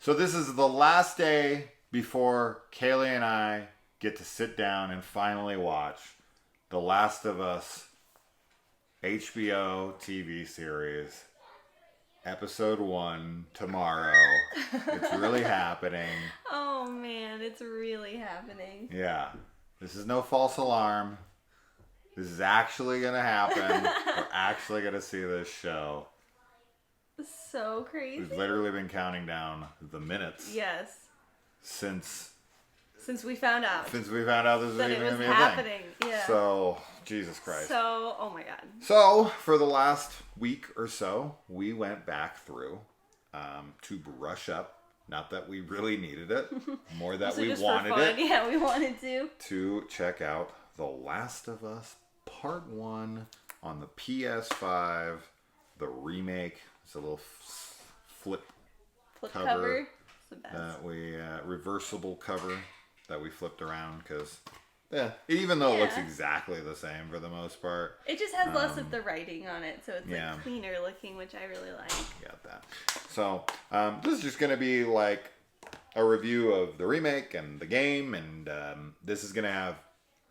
So this is the last day before Kaylee and I get to sit down and finally watch The Last of Us HBO TV series, episode 1, tomorrow. It's really happening. Oh man, it's really happening. Yeah. This is no false alarm. This is actually going to happen. We're actually going to see this show. So crazy. We've literally been counting down the minutes. Yes. Since we found out. Since we found out this was even going to be happening. A thing. Yeah. So, Jesus Christ. So, oh my God. So, for the last week or so, we went back through to brush up. Not that we really needed it. More that we wanted it. Yeah, we wanted to. To check out The Last of Us Part 1 on the PS5. The remake. It's a little flip cover. It's the best. Reversible cover that we flipped around because, even though it looks exactly the same for the most part. It just has less of the writing on it, so it's like cleaner looking, which I really like. Got that. So, this is just going to be like a review of the remake and the game, and this is going to have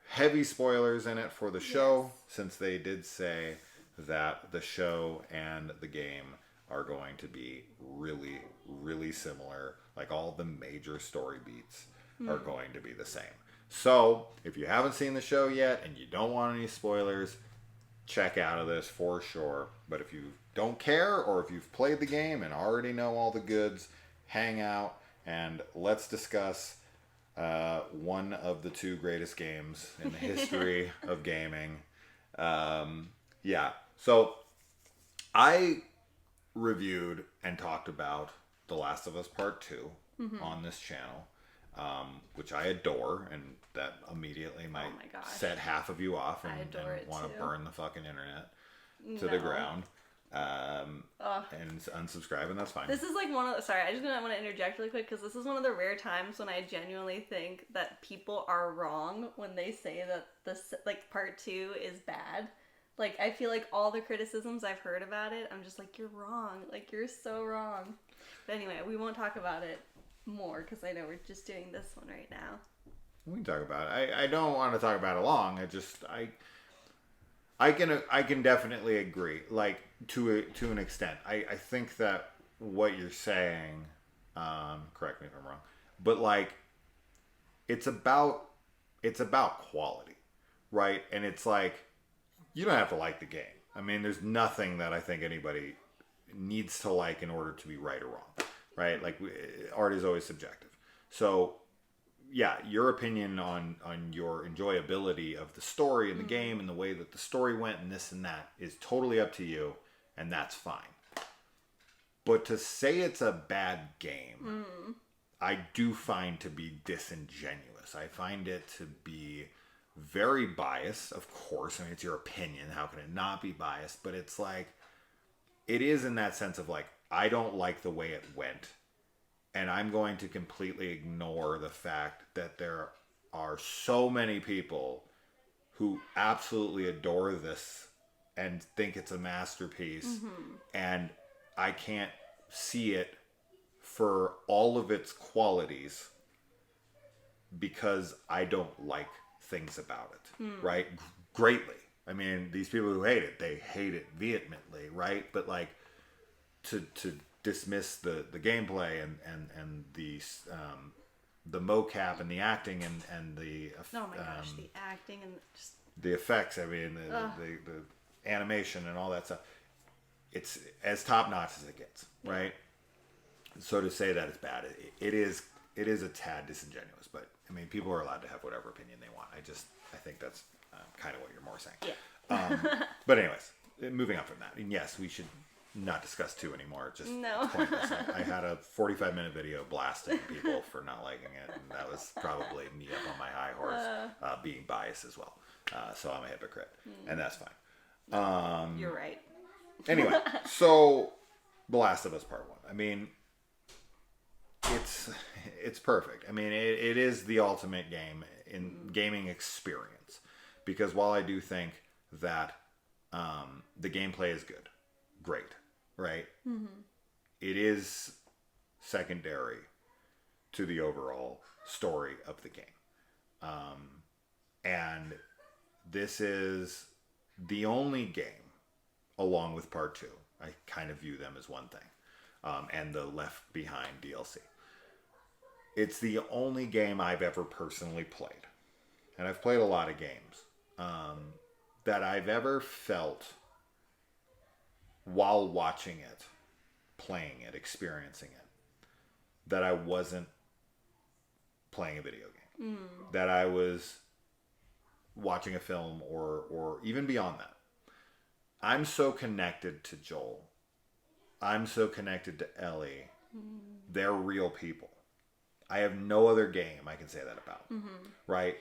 heavy spoilers in it for the show, since they did say that the show and the game are going to be really, really similar. Like all the major story beats are going to be the same. So, if you haven't seen the show yet and you don't want any spoilers, check out of this for sure. But if you don't care, or if you've played the game and already know all the goods, hang out and let's discuss one of the 2 greatest games in the history of gaming. So I reviewed and talked about The Last of Us Part 2 on this channel, which I adore, and that immediately might set half of you off and want to burn the fucking internet to the ground and unsubscribe, and that's fine. This is like sorry, I just want to interject really quick, because this is one of the rare times when I genuinely think that people are wrong when they say that this Part 2 is bad. Like, I feel like all the criticisms I've heard about it, I'm just like, you're wrong. Like, you're so wrong. But anyway, we won't talk about it more, because I know we're just doing this one right now. We can talk about it. I don't want to talk about it long. I can definitely agree, like, to an extent. I think that what you're saying, correct me if I'm wrong, but like, it's about quality, right? And it's like, you don't have to like the game. I mean, there's nothing that I think anybody needs to like in order to be right or wrong, right? Like, art is always subjective. So, yeah, your opinion on your enjoyability of the story and the game and the way that the story went and this and that is totally up to you, and that's fine. But to say it's a bad game, I do find to be disingenuous. I find it to be very biased, of course. I mean, it's your opinion. How can it not be biased? But it's like, it is in that sense of like, I don't like the way it went, and I'm going to completely ignore the fact that there are so many people who absolutely adore this and think it's a masterpiece, and I can't see it for all of its qualities because I don't like things about it, right? Greatly. I mean, these people who hate it, they hate it vehemently, right? But like, to dismiss the gameplay and the mocap and the acting and the oh my gosh, the acting and just the effects. I mean, the animation and all that stuff. It's as top notch as it gets, right? So to say that it's bad, it is a tad disingenuous, but I mean, people are allowed to have whatever opinion they want. I think that's kind of what you're more saying. Yeah. But anyways, moving on from that. And yes, we should not discuss 2 anymore. Just pointless. I had a 45-minute video blasting people for not liking it, and that was probably me up on my high horse, being biased as well. So I'm a hypocrite, and that's fine. You're right. Anyway, so The Last of Us Part 1. I mean, it's perfect. I mean, it is the ultimate game in gaming experience, because while I do think that the gameplay is great, right? It is secondary to the overall story of the game. And this is the only game, along with part 2. I kind of view them as one thing. And the Left Behind DLC. It's the only game I've ever personally played. And I've played a lot of games. That I've ever felt while watching it, playing it, experiencing it, that I wasn't playing a video game. That I was watching a film or even beyond that. I'm so connected to Joel. I'm so connected to Ellie. They're real people. I have no other game I can say that about. Right?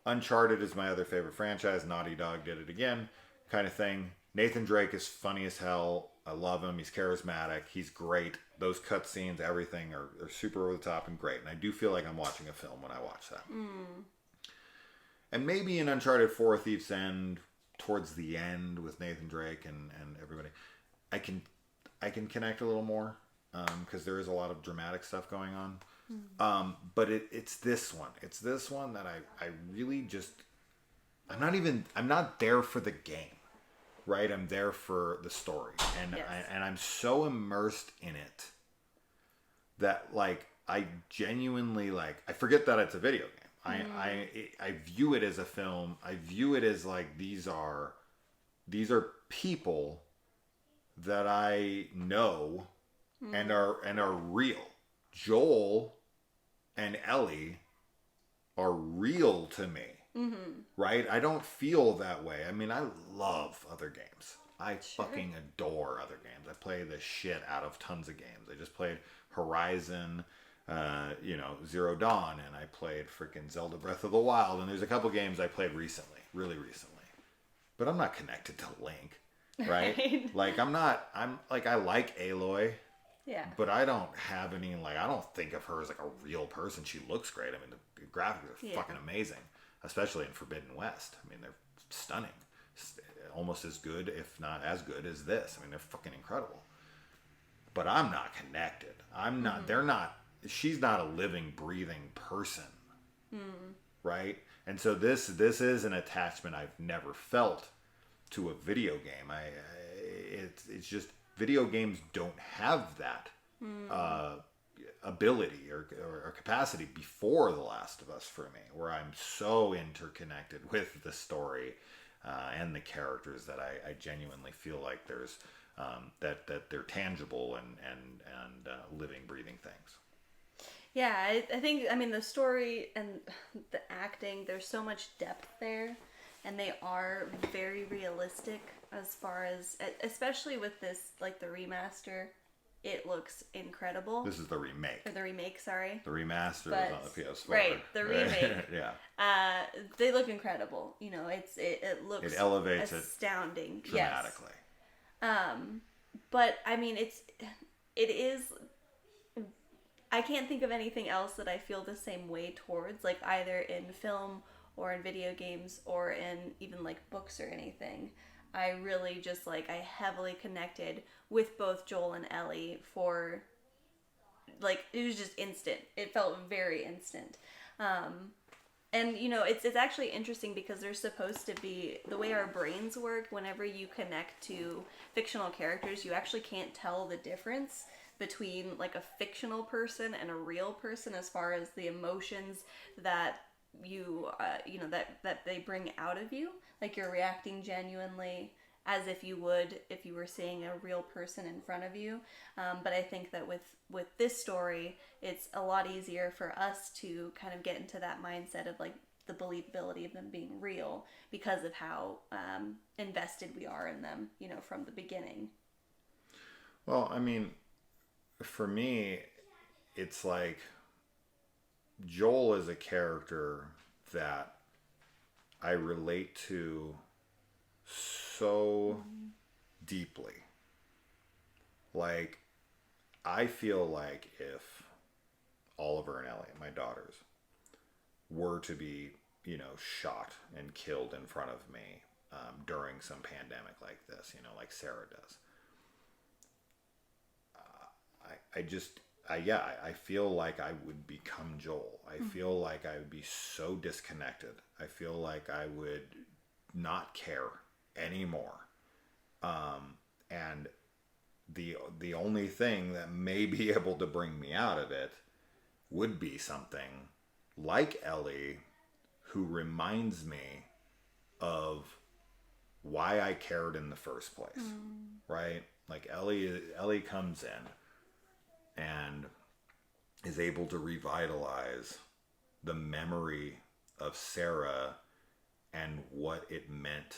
Uncharted is my other favorite franchise. Naughty Dog did it again, kind of thing. Nathan Drake is funny as hell. I love him. He's charismatic. He's great. Those cutscenes, everything are super over the top and great. And I do feel like I'm watching a film when I watch that. And maybe in Uncharted 4 Thief's End, towards the end with Nathan Drake and everybody, I can connect a little more because there is a lot of dramatic stuff going on. But it's this one. It's this one that I really just... I'm not there for the game, right? I'm there for the story. And, yes. and I'm so immersed in it that, like, I genuinely, like, I forget that it's a video game. I view it as a film. I view it as, like, these are people that I know and are real. Joel and Ellie are real to me, right? I don't feel that way. I mean, I love other games. I fucking adore other games. I play the shit out of tons of games. I just played Horizon, Zero Dawn, and I played freaking Zelda Breath of the Wild, and there's a couple games I played really recently. But I'm not connected to Link, right? Like, I'm like, I like Aloy. Yeah. But I don't have any, like, I don't think of her as, like, a real person. She looks great. I mean, the graphics are fucking amazing, especially in Forbidden West. I mean, they're stunning. Almost as good, if not as good as this. I mean, they're fucking incredible. But I'm not connected. I'm not, she's not a living, breathing person. Right? And so this is an attachment I've never felt to a video game. It's just... Video games don't have that ability or capacity before The Last of Us for me, where I'm so interconnected with the story and the characters that I genuinely feel like there's that they're tangible and living, breathing things. Yeah, I think, I mean, the story and the acting, there's so much depth there, and they are very realistic as far as, especially with this, like, the remaster, it looks incredible. This is the remake. Or the remake, sorry. The remaster was on the PS4. Right, the remake. Yeah. They look incredible. You know, it looks... It elevates astounding. it dramatically. Yes. But, I mean, it is... I can't think of anything else that I feel the same way towards, like, either in film or in video games or in even, like, books or anything. I really just, like, I heavily connected with both Joel and Ellie for, like, it was just instant. It felt very instant. And, you know, it's actually interesting because there's supposed to be, the way our brains work, whenever you connect to fictional characters, you actually can't tell the difference between, like, a fictional person and a real person as far as the emotions that you, that they bring out of you. Like, you're reacting genuinely as if you would if you were seeing a real person in front of you. But I think that with this story, it's a lot easier for us to kind of get into that mindset of, like, the believability of them being real because of how invested we are in them, you know, from the beginning. Well, I mean, for me, it's like Joel is a character that I relate to so deeply. Like, I feel like if Oliver and Ellie, my daughters, were to be, you know, shot and killed in front of me during some pandemic like this, you know, like Sarah does, I feel like I would become Joel. I feel like I would be so disconnected. I feel like I would not care anymore. And the only thing that may be able to bring me out of it would be something like Ellie, who reminds me of why I cared in the first place, right? Like Ellie comes in and is able to revitalize the memory of Sarah and what it meant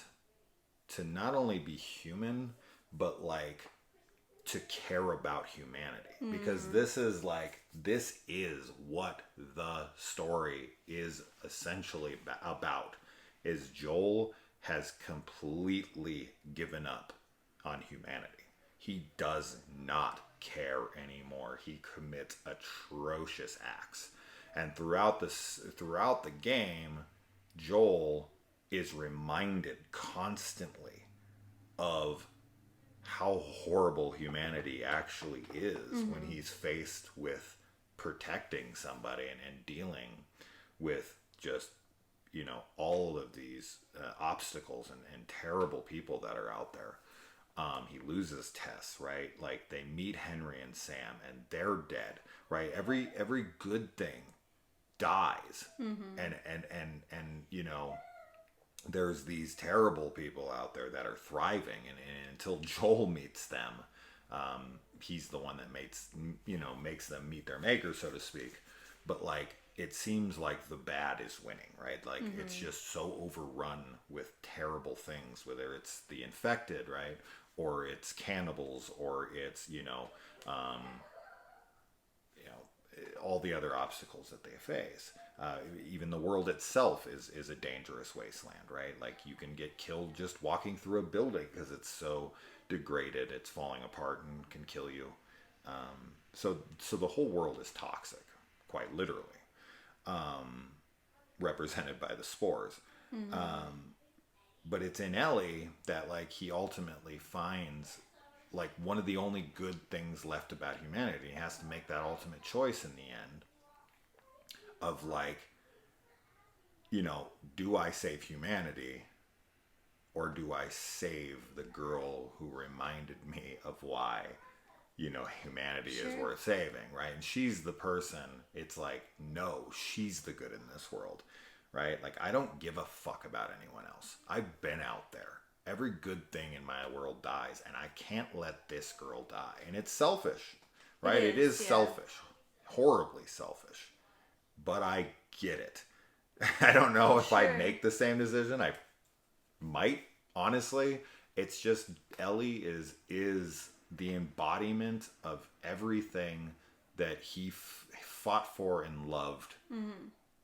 to not only be human, but like to care about humanity. Because this is what the story is essentially about, is Joel has completely given up on humanity. He does not care anymore. He commits atrocious acts. And throughout the game, Joel is reminded constantly of how horrible humanity actually is when he's faced with protecting somebody and dealing with just, all of these obstacles and terrible people that are out there. He loses Tess, right? Like, they meet Henry and Sam and they're dead, right? Every good thing dies. And there's these terrible people out there that are thriving, and until Joel meets them, he's the one that makes them meet their maker, so to speak. But like, it seems like the bad is winning, right? Like, it's just so overrun with terrible things, whether it's the infected, right, or it's cannibals, or it's all the other obstacles that they face. Even the world itself is a dangerous wasteland, right? Like, you can get killed just walking through a building because it's so degraded, it's falling apart and can kill you. So the whole world is toxic, quite literally, represented by the spores. But it's in Ellie that, like, he ultimately finds, like, one of the only good things left about humanity. He has to make that ultimate choice in the end of, like, do I save humanity, or do I save the girl who reminded me of why, humanity is worth saving, right? And she's the person, it's like, no, she's the good in this world, right? Like, I don't give a fuck about anyone else. I've been out there. Every good thing in my world dies, and I can't let this girl die. And it's selfish, right? It is selfish. Horribly selfish. But I get it. I don't know if I'd make the same decision. I might, honestly. It's just, Ellie is the embodiment of everything that he fought for and loved.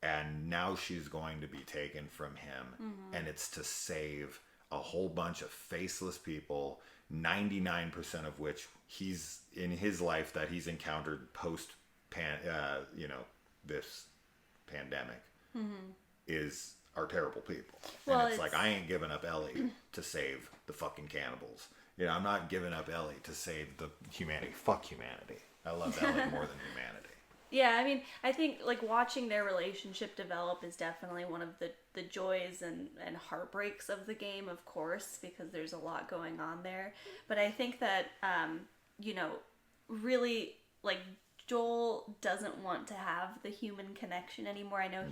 And now she's going to be taken from him. And it's to save a whole bunch of faceless people, 99% of which he's in his life that he's encountered post this pandemic are terrible people. Well, and it's like, I ain't giving up Ellie to save the fucking cannibals. I'm not giving up Ellie to save the humanity. Fuck humanity. I love Ellie more than humanity. Yeah, I mean, I think, like, watching their relationship develop is definitely one of the joys and heartbreaks of the game, of course, because there's a lot going on there. But I think that, really, like, Joel doesn't want to have the human connection anymore. I know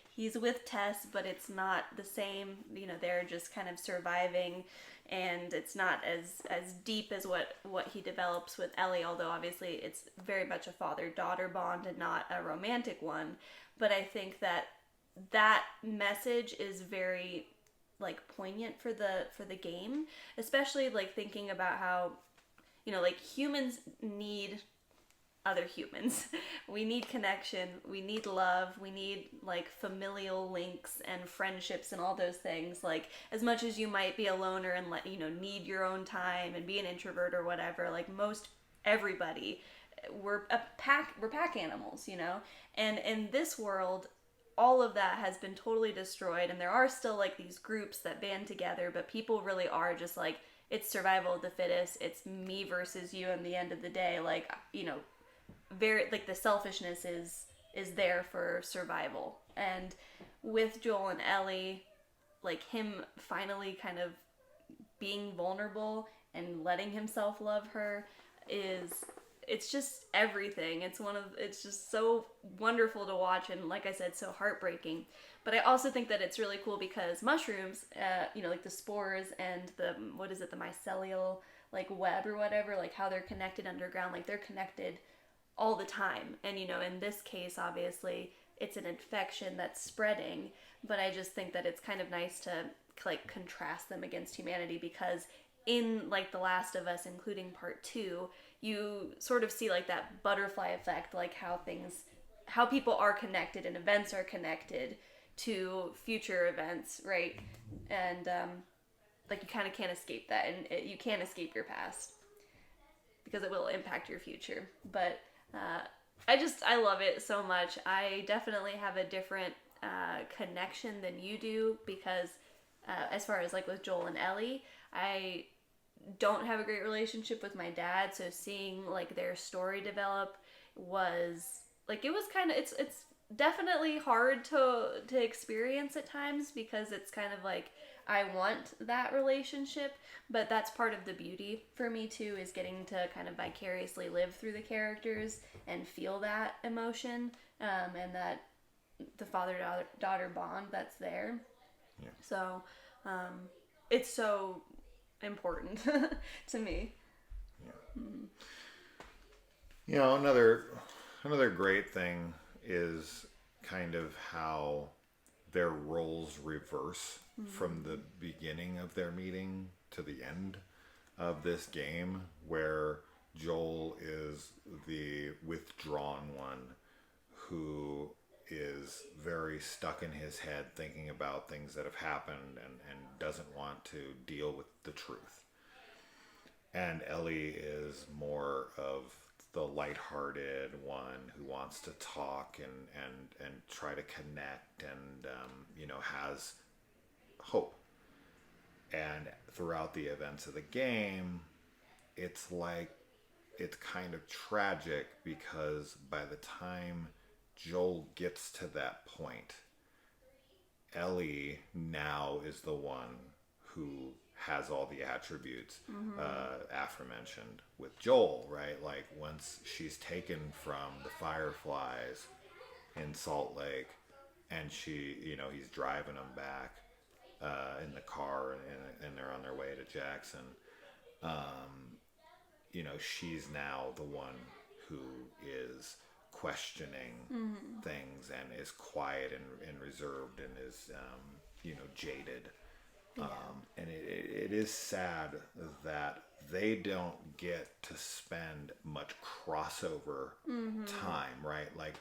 he's with Tess, but it's not the same. They're just kind of surviving, and it's not as deep as what he develops with Ellie, although obviously it's very much a father-daughter bond and not a romantic one. But I think that message is very, like, poignant for the game, especially, like, thinking about how, like, humans need other humans. We need connection, we need love, we need, like, familial links and friendships and all those things. Like, as much as you might be a loner and need your own time and be an introvert or whatever, like, most everybody, we're pack animals, and in this world, all of that has been totally destroyed, and there are still, like, these groups that band together, but people really are just like, it's survival of the fittest, it's me versus you at the end of the day. Like, very, like, the selfishness is there for survival. And with Joel and Ellie, like, him finally kind of being vulnerable and letting himself love her it's just everything. It's just so wonderful to watch, and like I said, so heartbreaking. But I also think that it's really cool because mushrooms, like the spores and the mycelial, like, web or whatever, like how they're connected underground, like they're connected all the time. And in this case, obviously, it's an infection that's spreading. But I just think that it's kind of nice to, like, contrast them against humanity, because in, like, The Last of Us, including part 2, you sort of see, like, that butterfly effect, like how people are connected and events are connected to future events, right? And like, you kind of can't escape that, and you can't escape your past because it will impact your future. But I love it so much. I definitely have a different connection than you do, because as far as, like, with Joel and Ellie, I don't have a great relationship with my dad, so seeing, like, their story develop was, like, it was kind of, it's definitely hard to experience at times, because it's kind of like, I want that relationship, but that's part of the beauty for me too, is getting to kind of vicariously live through the characters and feel that emotion, and that the father-daughter bond that's there. Yeah. So it's so important to me. Yeah. Another great thing is kind of how their roles reverse from the beginning of their meeting to the end of this game, where Joel is the withdrawn one who is very stuck in his head thinking about things that have happened and doesn't want to deal with the truth. And Ellie is more of the lighthearted one who wants to talk and try to connect and, has hope. And throughout the events of the game, it's kind of tragic, because by the time Joel gets to that point, Ellie now is the one who has all the attributes aforementioned with Joel, right? Like, once she's taken from the Fireflies in Salt Lake, and he's driving them back in the car, and they're on their way to Jackson. She's now the one who is questioning things, and is quiet and reserved, and is jaded. Yeah. And it is sad that they don't get to spend much crossover time, right? Like,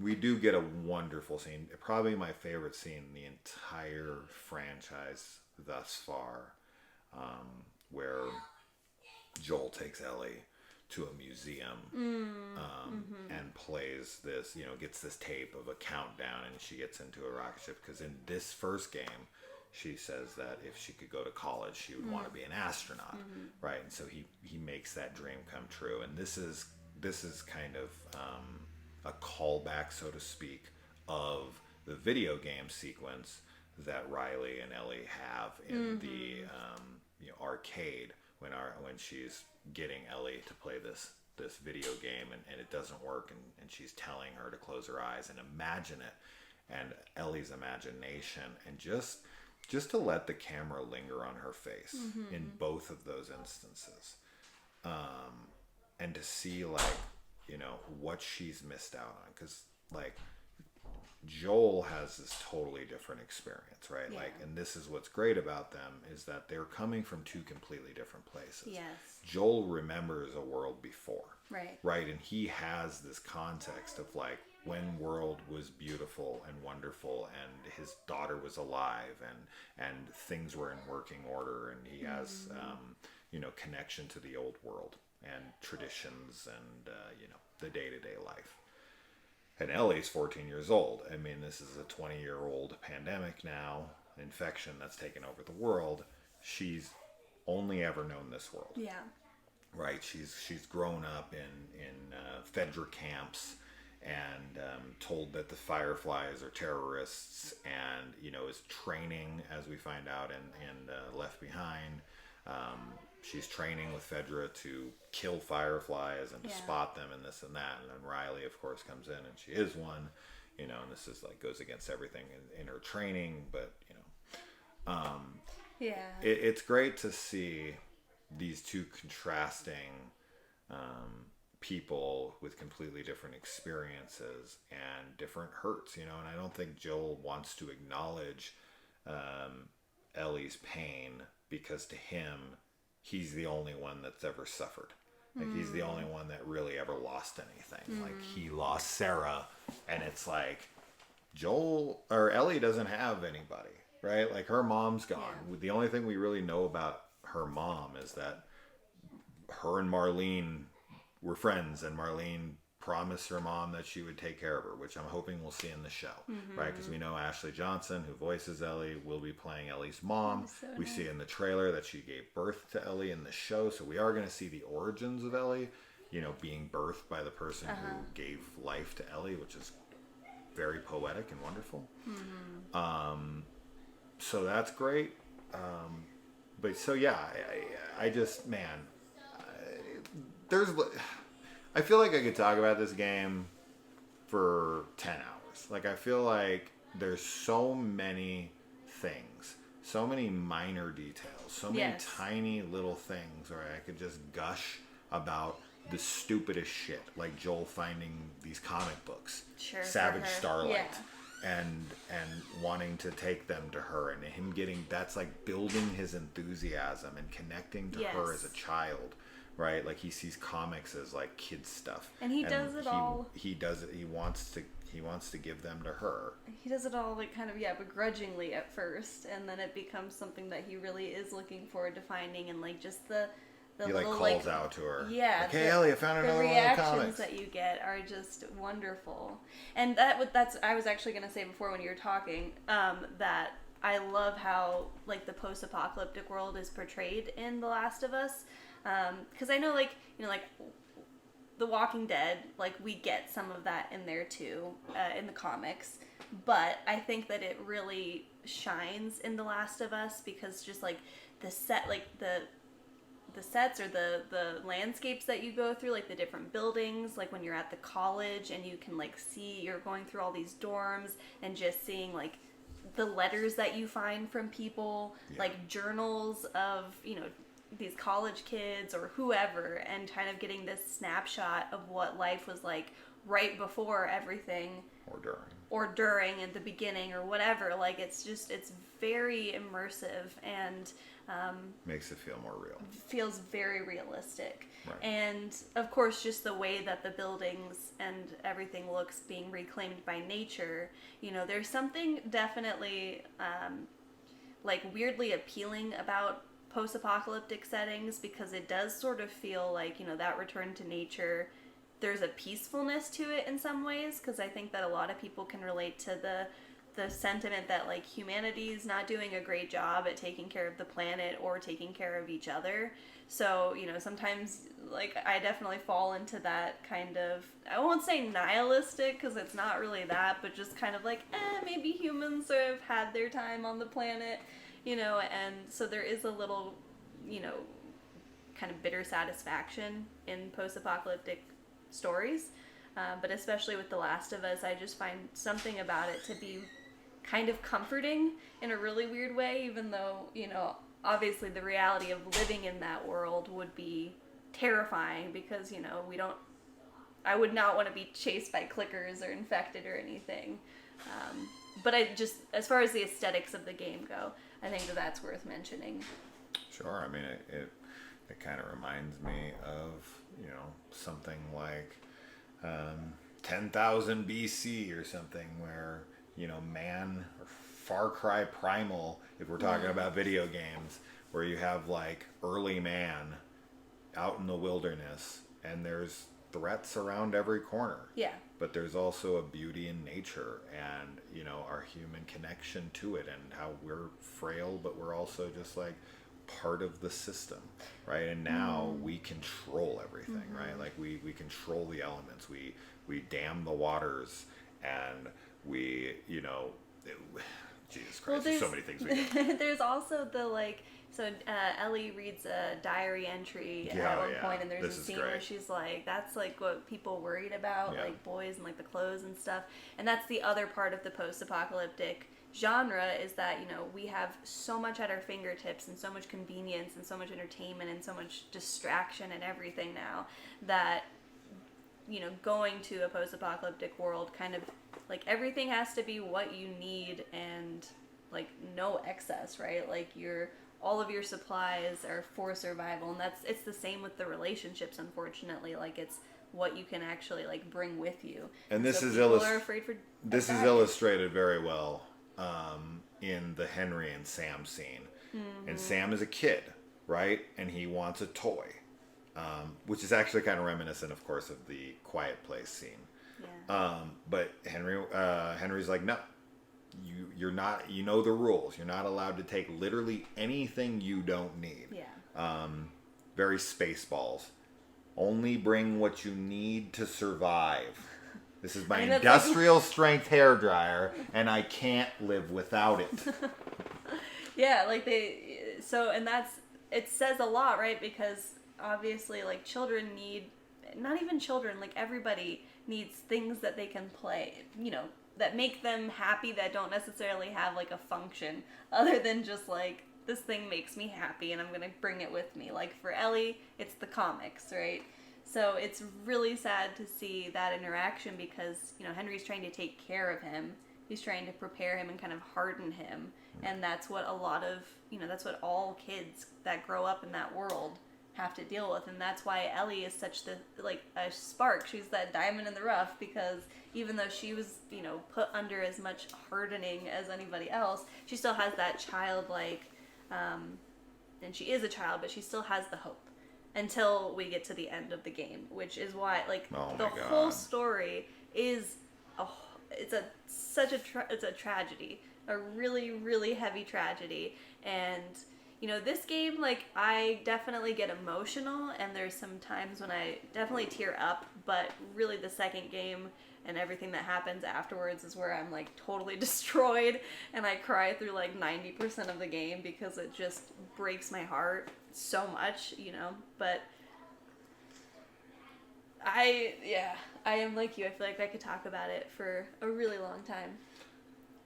we do get a wonderful scene, probably my favorite scene in the entire franchise thus far, where Joel takes Ellie to a museum and plays this, gets this tape of a countdown, and she gets into a rocket ship, because in this first game, she says that if she could go to college, she would want to be an astronaut, right? And so he makes that dream come true. And this is kind of a callback, so to speak, of the video game sequence that Riley and Ellie have in the arcade when she's getting Ellie to play this video game, and it doesn't work, and she's telling her to close her eyes and imagine it, and Ellie's imagination, and just to let the camera linger on her face in both of those instances, and to see, like, what she's missed out on, because, like, Joel has this totally different experience, right? Yeah. Like, and this is what's great about them, is that they're coming from two completely different places. Yes. Joel remembers a world before. Right. Right, and he has this context of, like, when world was beautiful and wonderful, and his daughter was alive, and things were in working order, and he has connection to the old world and traditions and the day-to-day life. And Ellie's 14 years old. I mean, this is a 20-year-old pandemic now, infection that's taken over the world. She's only ever known this world. Yeah. right? She's grown up in Fedra camps and told that the Fireflies are terrorists, and is training, as we find out in Left Behind. She's training with Fedra to kill Fireflies and to spot them and this and that. And then Riley, of course, comes in and she is one, and this is like goes against everything in her training. But it's great to see these two contrasting people with completely different experiences and different hurts, and I don't think Joel wants to acknowledge Ellie's pain, because to him, he's the only one that's ever suffered. Like, he's the only one that really ever lost anything. Like, he lost Sarah, and it's like, Joel or Ellie doesn't have anybody, right? Like, her mom's gone. Yeah. The only thing we really know about her mom is that her and Marlene were friends, and Marlene promised her mom that she would take care of her, which I'm hoping we'll see in the show, right? Because we know Ashley Johnson, who voices Ellie, will be playing Ellie's mom. So we see in the trailer that she gave birth to Ellie in the show, so we are going to see the origins of Ellie, being birthed by the person who gave life to Ellie, which is very poetic and wonderful. So that's great. But so yeah, I just, man, I feel like I could talk about this game for 10 hours. Like, I feel like there's so many things, so many minor details, so many tiny little things where I could just gush about the stupidest shit, like Joel finding these comic books, Savage Starlight, and wanting to take them to her, and him getting, that's like building his enthusiasm and connecting to her as a child. Right, like he sees comics as like kids stuff, and he does it all. He does it. He wants to give them to her. He does it all like kind of begrudgingly at first, and then it becomes something that he really is looking forward to finding, and like just the he little, like calls out to her. Yeah, like, hey Ellie, I found another one of the comics. The reactions that you get are just wonderful, and that's I was actually gonna say before when you were talking that I love how like the post-apocalyptic world is portrayed in The Last of Us. Because I know, like, like The Walking Dead, like, we get some of that in there too, in the comics, but I think that it really shines in The Last of Us because just, like, the set, like, the sets or the landscapes that you go through, like, the different buildings, like, when you're at the college and you can, like, see, you're going through all these dorms and just seeing, like, the letters that you find from people, like, journals of, these college kids or whoever, and kind of getting this snapshot of what life was like right before everything, or during at the beginning or whatever. Like, it's very immersive and makes it feel more real. Feels very realistic. Right. And of course, just the way that the buildings and everything looks being reclaimed by nature, there's something definitely like weirdly appealing about post-apocalyptic settings, because it does sort of feel like, that return to nature, there's a peacefulness to it in some ways, because I think that a lot of people can relate to the sentiment that, like, humanity's not doing a great job at taking care of the planet or taking care of each other. So, sometimes, like, I definitely fall into that kind of, I won't say nihilistic, because it's not really that, but just kind of like, maybe humans have had their time on the planet. And so there is a little, kind of bitter satisfaction in post-apocalyptic stories. But especially with The Last of Us, I just find something about it to be kind of comforting in a really weird way, even though, obviously the reality of living in that world would be terrifying because, I would not want to be chased by clickers or infected or anything. But I just, as far as the aesthetics of the game go, I think that's worth mentioning. Sure. I mean, it kind of reminds me of, something like 10,000 BC or something where, man, or Far Cry Primal, if we're talking about video games, where you have like early man out in the wilderness and there's threats around every corner. Yeah. But there's also a beauty in nature and, our human connection to it and how we're frail, but we're also just like part of the system, right? And now we control everything, right? Like we control the elements. We dam the waters, and we, Jesus Christ, there's so many things we do. There's also the Ellie reads a diary entry at one point, and there's a scene where she's like, that's like what people worried about, like boys and like the clothes and stuff. And that's the other part of the post-apocalyptic genre, is that, we have so much at our fingertips and so much convenience and so much entertainment and so much distraction and everything now that, going to a post-apocalyptic world, kind of like everything has to be what you need and like no excess, right? Like all of your supplies are for survival, and it's the same with the relationships, unfortunately. Like it's what you can actually like bring with you. And this so is illustrated very well in the Henry and Sam scene. And Sam is a kid, right? And he wants a toy, which is actually kind of reminiscent, of course, of the Quiet Place scene. Yeah. But Henry's like, no. You're not, the rules. You're not allowed to take literally anything you don't need. Yeah. Very Spaceballs. Only bring what you need to survive. This is my industrial strength hairdryer, and I can't live without it. Yeah, like it says a lot, right? Because obviously, like, children need, not even children, like everybody needs things that they can play, that make them happy, that don't necessarily have like a function other than just like, this thing makes me happy and I'm gonna bring it with me. Like for Ellie, it's the comics, right? So it's really sad to see that interaction because, Henry's trying to take care of him. He's trying to prepare him and kind of harden him. And that's what a lot of, that's what all kids that grow up in that world have to deal with. And that's why Ellie is such a spark. She's that diamond in the rough, because even though she was, put under as much hardening as anybody else, she still has that childlike, and she is a child, but she still has the hope until we get to the end of the game, which is why, whole story is it's a tragedy, a really, really heavy tragedy. And this game, like, I definitely get emotional, and there's some times when I definitely tear up, but really the second game and everything that happens afterwards is where I'm like totally destroyed, and I cry through like 90% of the game because it just breaks my heart so much, but I am like you. I feel like I could talk about it for a really long time.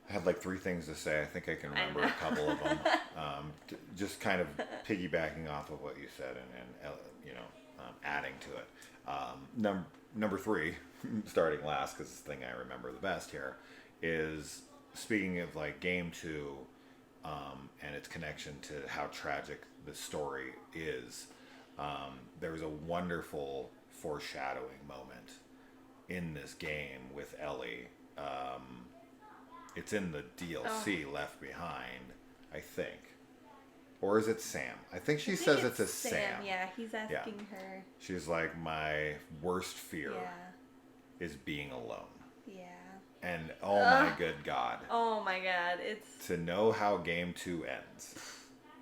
I had like 3 things to say. I think I can remember a couple of them. Just kind of piggybacking off of what you said and adding to it. Number 3, starting last because it's the thing I remember the best here, is speaking of like game 2 and its connection to how tragic the story is. There was a wonderful foreshadowing moment in this game with Ellie. It's in the DLC Left Behind, I think. Or is it Sam? I think she says it's a Sam. Yeah, he's asking her. She's like, my worst fear is being alone. Yeah. And oh my good God. Oh my God. It's to know how game 2 ends.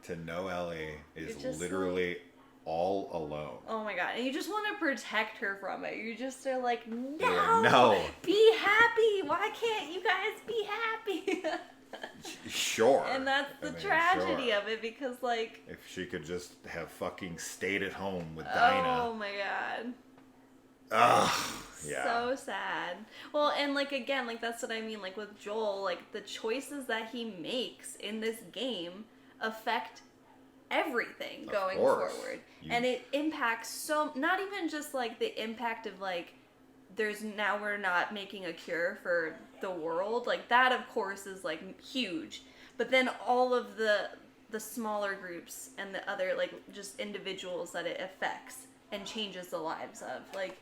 To know Ellie is literally all alone. Oh my God. And you just want to protect her from it. You just are like, no, be happy. Why can't you guys be happy? Sure. And that's the tragedy of it, because like, if she could just have fucking stayed at home with Dinah. Oh my God. Ugh. Yeah. So sad. Well, and like, again, like that's what I mean, like with Joel, like the choices that he makes in this game affect everything going forward. And it impacts not even just like the impact of like, we're not making a cure for the world, like that of course is like huge, but then all of the smaller groups and the other like just individuals that it affects and changes the lives of, like,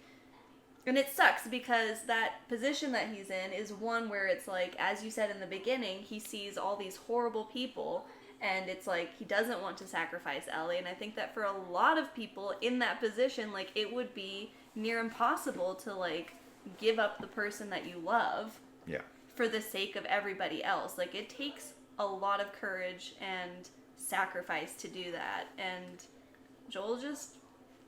and it sucks because that position that he's in is one where it's like, as you said in the beginning, he sees all these horrible people. And it's like, he doesn't want to sacrifice Ellie. And I think that for a lot of people in that position, like, it would be near impossible to, like, give up the person that you love. Yeah. For the sake of everybody else. Like, it takes a lot of courage and sacrifice to do that. And Joel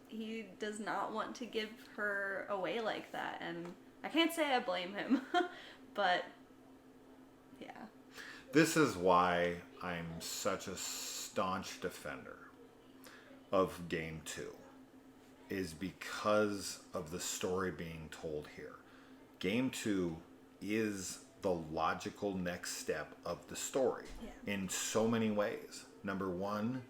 he does not want to give her away like that. And I can't say I blame him, but yeah. This is why I'm such a staunch defender of Game 2, is because of the story being told here. Game 2 is the logical next step of the story in so many ways. Number one,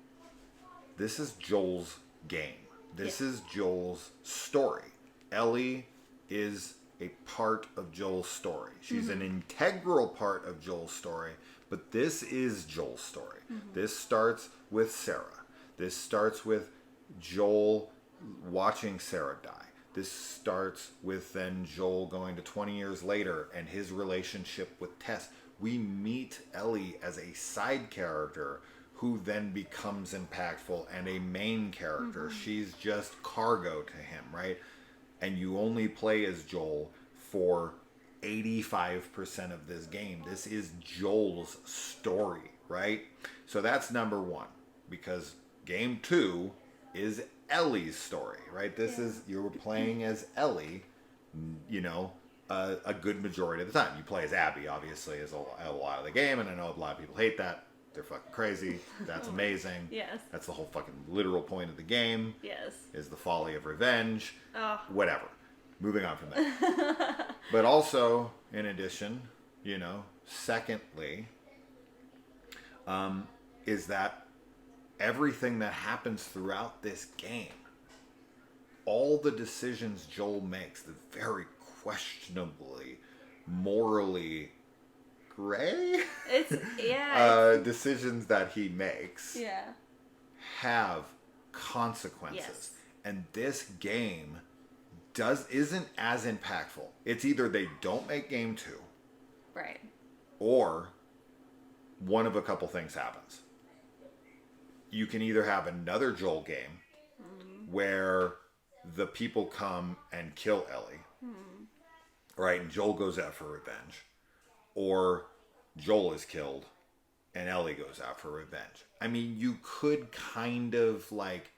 this is Joel's game. This is Joel's story. Ellie is a part of Joel's story. She's an integral part of Joel's story, but this is Joel's story. This starts with Sarah. This starts with Joel watching Sarah die. This starts with then Joel going to 20 years later and his relationship with Tess. We meet Ellie as a side character who then becomes impactful and a main character. She's just cargo to him, right? And you only play as Joel for 85% of this game. This is Joel's story, right? So that's number one, because Game 2 is Ellie's story, right? This is, you were playing as Ellie, you know, a good majority of the time. You play as Abby, obviously, as a lot of the game, and I know a lot of people hate that. They're fucking crazy. That's amazing. Yes. That's the whole fucking literal point of the game. Yes. Is the folly of revenge. Oh. Whatever. Moving on from that. But also, in addition, you know, secondly, is that everything that happens throughout this game, all the decisions Joel makes, the very questionably, morally gray decisions that he makes have consequences. Yes. And this game isn't as impactful. It's either they don't make Game 2, right, or one of a couple things happens. You can either have another Joel game where the people come and kill Ellie, right, and Joel goes out for revenge, or Joel is killed and Ellie goes out for revenge. I mean, you could kind of like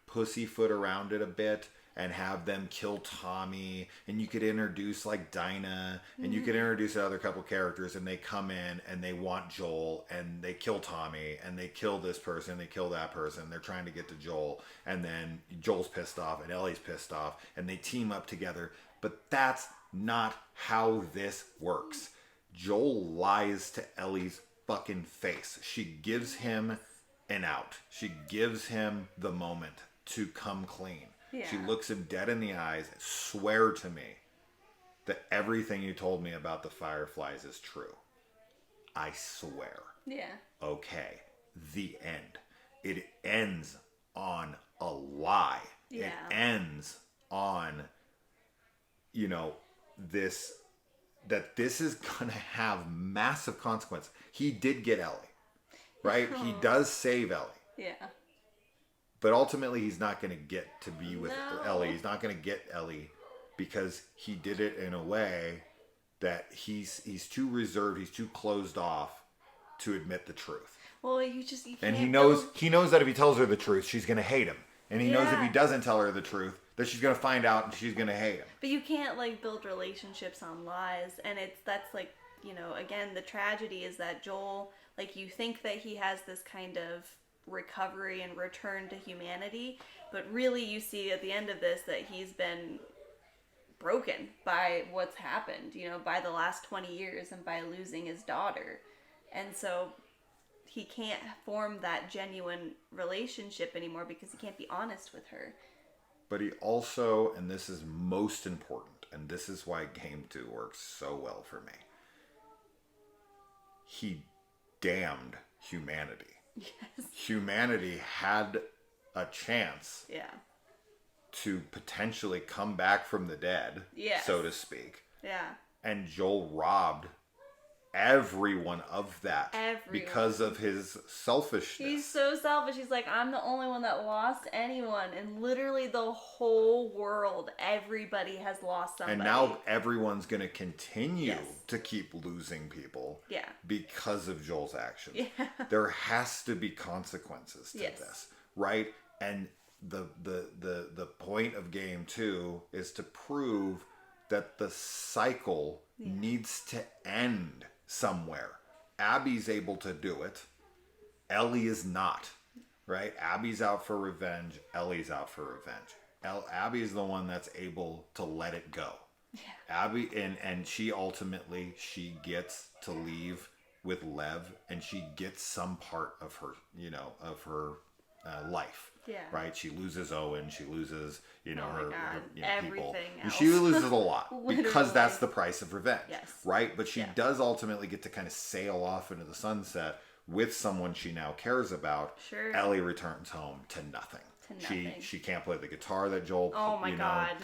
pussyfoot around it a bit and have them kill Tommy, and you could introduce like Dinah, and you could introduce another couple characters, and they come in and they want Joel, and they kill Tommy, and they kill this person, they kill that person, they're trying to get to Joel, and then Joel's pissed off and Ellie's pissed off, and they team up together. But that's not how this works. Joel lies to Ellie's fucking face. She gives him an out. She gives him the moment to come clean. Yeah. She looks him dead in the eyes and swear to me that everything you told me about the Fireflies is true. I swear. Yeah. Okay. The end. It ends on a lie. Yeah. It ends on, you know, this is going to have massive consequence. He did get Ellie, right? He does save Ellie. Yeah. But ultimately, he's not going to get to be with Ellie. He's not going to get Ellie because he did it in a way that he's too reserved. He's too closed off to admit the truth. Well, you can't. And he knows that if he tells her the truth, she's going to hate him. And he knows if he doesn't tell her the truth, that she's going to find out and she's going to hate him. But you can't like build relationships on lies, and that's like, you know, again, the tragedy is that Joel, like, you think that he has this kind of recovery and return to humanity, but really you see at the end of this that he's been broken by what's happened, you know, by the last 20 years and by losing his daughter. And so he can't form that genuine relationship anymore because he can't be honest with her. But he also, and this is most important, and this is why Game 2 works so well for me, he damned humanity. Yes. Humanity had a chance to potentially come back from the dead, so to speak. Yeah. And Joel robbed everyone of that Everyone. because of his selfishness. He's so selfish. He's like, I'm the only one that lost anyone. And literally the whole world, everybody has lost somebody. And now everyone's going to continue Yes. to keep losing people Yeah. because of Joel's actions. Yeah. There has to be consequences to Yes. this, right? And the point of game 2 is to prove that the cycle needs to end somewhere. Abby's able to do it. Ellie is not, right? Abby's out for revenge. Ellie's out for revenge. Abby's the one that's able to let it go. Yeah. Abby and she ultimately gets to leave with Lev, and she gets some part of her, life. Yeah. Right. She loses Owen. She loses, her people. Everything else. She loses a lot because Literally. that's the price of revenge. Yes. Right. But she does ultimately get to kind of sail off into the sunset with someone she now cares about. Sure. Ellie returns home to nothing. She can't play the guitar that Joel. God.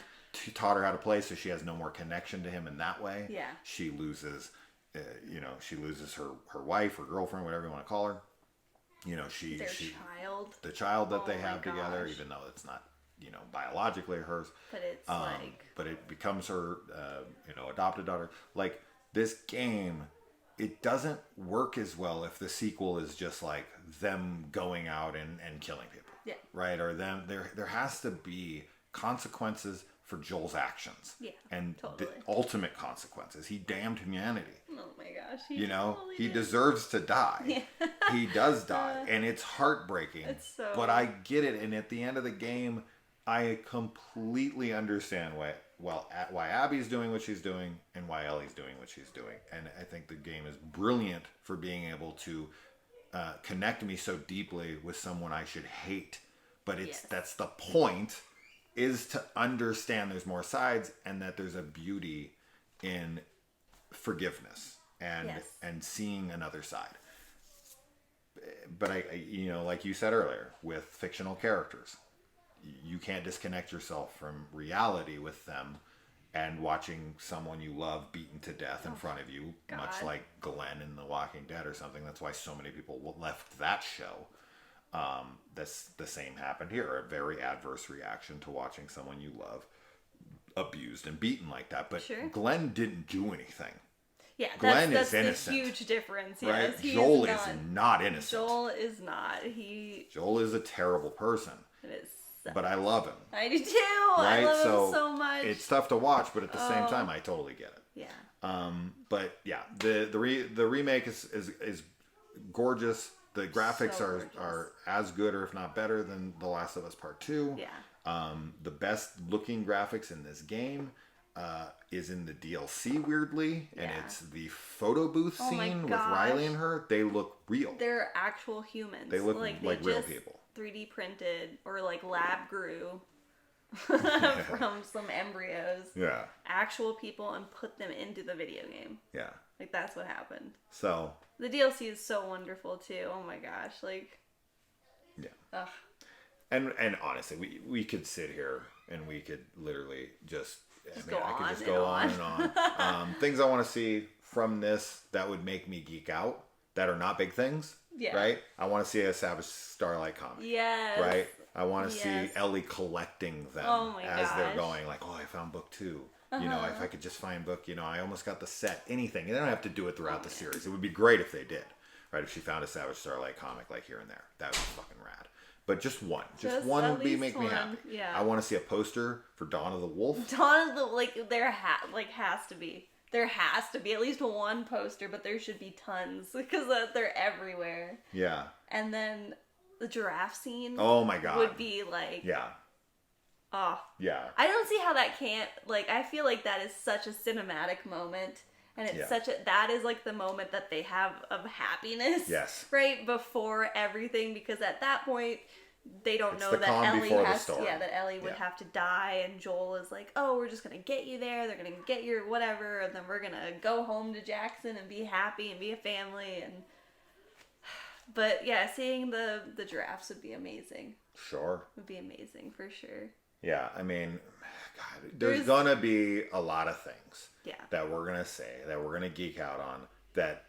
Taught her how to play, so she has no more connection to him in that way. Yeah. She loses, she loses her wife or girlfriend, whatever you want to call her. Child. The child that they have gosh. together, even though it's not, biologically hers. But it's but it becomes her, adopted daughter. Like, this game, it doesn't work as well if the sequel is just like them going out and killing people. Yeah. Right? Or there has to be consequences for Joel's actions. Yeah. And totally. the ultimate consequences. He damned humanity. Oh my gosh. He deserves to die. Yeah. He does die. And it's heartbreaking. But I get it. And at the end of the game, I completely understand why Abby's doing what she's doing and why Ellie's doing what she's doing. And I think the game is brilliant for being able to connect me so deeply with someone I should hate. But that's the point, is to understand there's more sides and that there's a beauty in forgiveness and seeing another side. But I like you said earlier, with fictional characters, you can't disconnect yourself from reality with them and watching someone you love beaten to death in front of you, much like Glenn in The Walking Dead or something. That's why so many people left that show. The same happened here. A very adverse reaction to watching someone you love abused and beaten like that. But Glenn didn't do anything. Yeah, Glenn that's is innocent. The huge difference. Right? Yes, Joel is not innocent. Joel is not. Joel is a terrible person. It is. But I love him. I do too. Right? I love him so much. It's tough to watch, but at the same time, I totally get it. Yeah. But yeah, the remake is gorgeous. The graphics are as good, or if not better, than The Last of Us Part 2. Yeah. The best looking graphics in this game is in the DLC, weirdly, and it's the photo booth scene with Riley and her. They look real. They're actual humans. They look like real people. 3D printed or like lab grew from some embryos. Yeah. Actual people and put them into the video game. Yeah. Like, that's what happened. So. The DLC is so wonderful too. Oh my gosh. Like. Yeah. Ugh. And honestly, we could sit here and we could literally I could just go go on and on. Things I want to see from this that would make me geek out that are not big things. Yeah. Right? I want to see a Savage Starlight comic. Yes. Right? I want to see Ellie collecting them as they're going, like, I found book 2. If I could just find book, I almost got the set. Anything. They don't have to do it throughout the series. It would be great if they did. Right? If she found a Savage Starlight comic, like, here and there. That would be fucking rad. But just one. Just one would make me happy. Yeah. I want to see a poster for Dawn of the Wolf. Dawn of the, there has to be. There has to be at least one poster, but there should be tons because they're everywhere. Yeah. And then the giraffe scene. Oh my god. Would be like. Yeah. Oh. Yeah. I don't see how that can't, I feel like that is such a cinematic moment. And it's that is like the moment that they have of happiness. Yes. Right before everything, because at that point, they don't know that Ellie that Ellie would have to die, and Joel is like, oh, we're just gonna get you there, they're gonna get your whatever, and then we're gonna go home to Jackson and be happy and be a family. But yeah, seeing the giraffes would be amazing. Sure. Would be amazing for sure. Yeah, I mean, God, there's gonna be a lot of things that we're gonna say, that we're gonna geek out on. that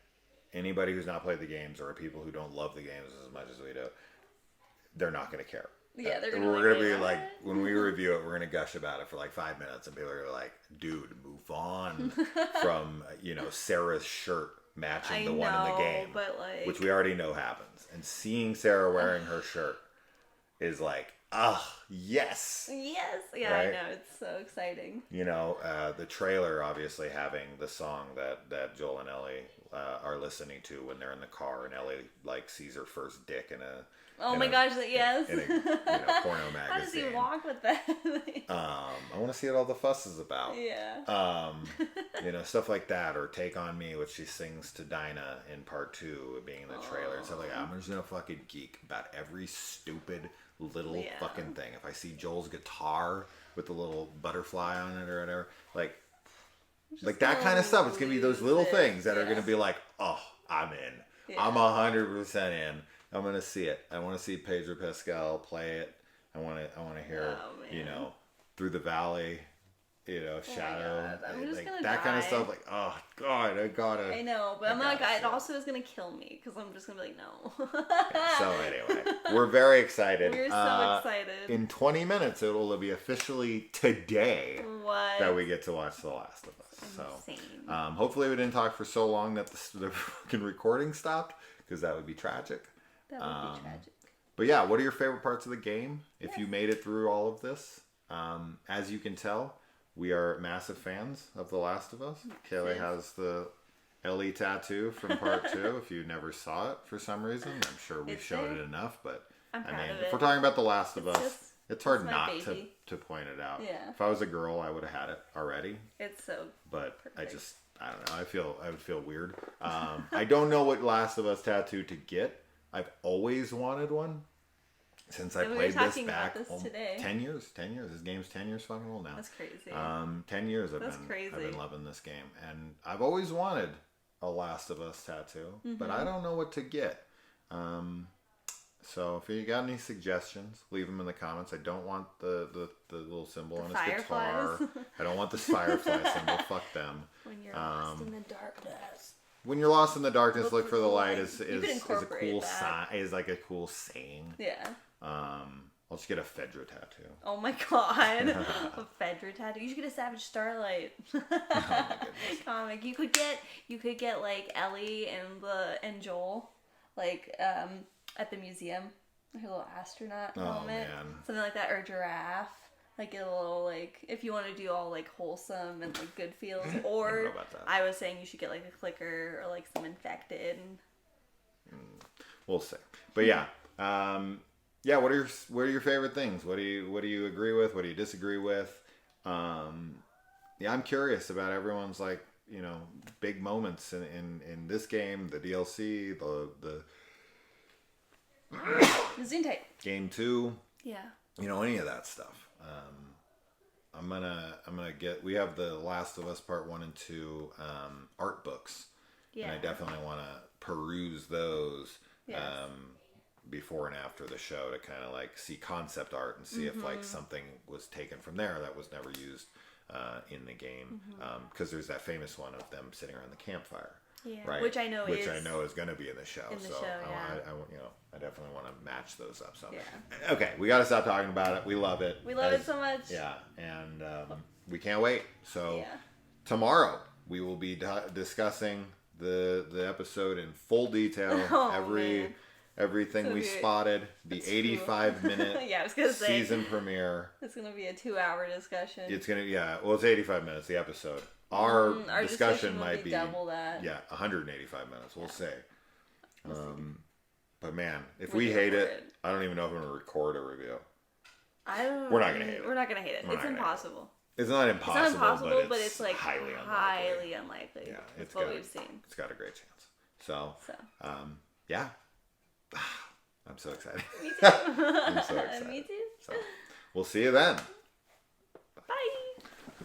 anybody who's not played the games or people who don't love the games as much as we do, they're not going to care. Yeah, they're gonna. We're gonna be like, when we review it, we're gonna gush about it for like 5 minutes, and people are gonna be like, "Dude, move on from Sarah's shirt matching the one in the game," but like, which we already know happens. And seeing Sarah wearing her shirt is like, yes, yeah, right? I know, it's so exciting. The trailer obviously having the song that Joel and Ellie are listening to when they're in the car, and Ellie like sees her first dick in a. Oh my gosh, yes. In a porno magazine. How does he walk with that? I want to see what all the fuss is about. Yeah. Stuff like that, or Take On Me, which she sings to Dinah in part 2, being in the trailer, and stuff like that. I'm just gonna fucking geek about every stupid little fucking thing. If I see Joel's guitar with the little butterfly on it or whatever, like that kind of stuff, it's gonna be those little things that are gonna be like, oh, I'm in. Yeah. I'm 100% in. I'm gonna see it. I want to see Pedro Pascal play it. I want to hear, Through the Valley, Shadow, like that die. Kind of stuff. Like, oh god, I gotta. I know, but I'm not. It also is gonna kill me because I'm just gonna be like, no. So anyway, we're very excited. We're so excited. In 20 minutes, it will be officially today that we get to watch The Last of Us. Insane. So, hopefully, we didn't talk for so long that the fucking recording stopped, because that would be tragic. That would be tragic. But yeah, what are your favorite parts of the game? If you made it through all of this, as you can tell, we are massive fans of The Last of Us. Kaylee has the Ellie tattoo from part 2. If you never saw it for some reason, I'm sure we showed it enough. But if we're talking about The Last of Us, it's hard not to point it out. Yeah. If I was a girl, I would have had it already. It's so. But perfect. I don't know. I would feel weird. I don't know what Last of Us tattoo to get. I've always wanted one since I played this back 10 years. 10 years. This game's 10 years fucking old now. That's crazy. 10 years I've been loving this game, and I've always wanted a Last of Us tattoo, but I don't know what to get. So if you got any suggestions, leave them in the comments. I don't want the little symbol on his guitar. I don't want this firefly symbol. Fuck them. When you're lost in the darkness. When you're lost in the darkness, look for the light is a cool sign. Is like a cool saying. Yeah. I'll just get a Fedra tattoo. Oh my god, a Fedra tattoo. You should get a Savage Starlight comic. You could get like Ellie and Joel, like at the museum, like a little astronaut helmet, man. Something like that, or giraffe. Like a little, like, if you want to do all, like, wholesome and, like, good feels. Or I was saying you should get, like, a clicker or, like, some infected. We'll see. But, yeah. What are your favorite things? What do you agree with? What do you disagree with? I'm curious about everyone's, like, big moments in this game, the DLC, the Zoom type. Game 2. Yeah. Any of that stuff. I'm gonna get. We have the Last of Us Part 1 and 2 art books, and I definitely want to peruse those before and after the show to kind of like see concept art and see if like something was taken from there that was never used in the game. Because there's that famous one of them sitting around the campfire. Yeah, right? Which I know is going to be in the show. I definitely want to match those up. So yeah. Okay, we got to stop talking about it. We love it. We love it so much. Yeah, and we can't wait. So tomorrow we will be discussing the episode in full detail. Everything we spotted. The 85-minute season premiere. It's gonna be a 2-hour discussion. It's 85 minutes. The episode. Our discussion might be double that. Yeah, 185 minutes. We'll see. But man, if we hate it, I don't even know if I'm gonna record a review. We're not gonna hate it. We're not gonna hate it. It's impossible. It's not impossible. It's not impossible, but it's like highly unlikely. Yeah, it's what we've seen. It's got a great chance. So. Yeah. I'm so excited. Me too. I'm so excited. Me too. So, we'll see you then.